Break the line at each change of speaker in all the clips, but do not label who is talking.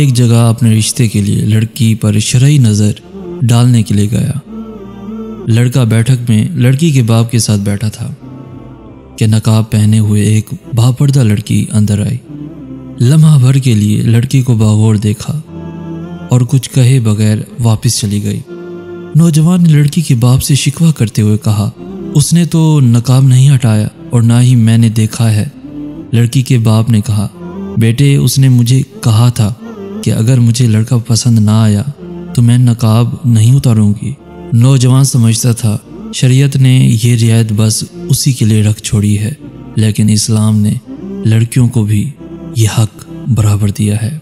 एक जगह अपने रिश्ते के लिए लड़की पर शरई नज़र डालने के लिए गया। लड़का बैठक में लड़की के बाप के साथ बैठा था कि नकाब पहने हुए एक बापर्दा लड़की अंदर आई। लम्हा भर के लिए लड़की को बागौर देखा और कुछ कहे बगैर वापस चली गई। नौजवान ने लड़की के बाप से शिकवा करते हुए कहा, उसने तो नकाब नहीं हटाया और ना ही मैंने देखा है। लड़की के बाप ने कहा, बेटे उसने मुझे कहा था कि अगर मुझे लड़का पसंद ना आया तो मैं नकाब नहीं उतारूंगी। नौजवान समझता था शरीयत ने ये रियायत बस उसी के लिए रख छोड़ी है, लेकिन इस्लाम ने लड़कियों को भी ये हक बराबर दिया है।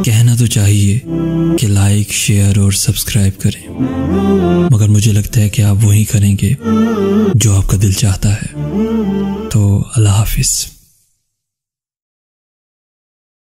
कहना तो चाहिए कि लाइक, शेयर और सब्सक्राइब करें, मगर मुझे लगता है कि आप वही करेंगे जो आपका दिल चाहता है। तो अल्लाह हाफिज़।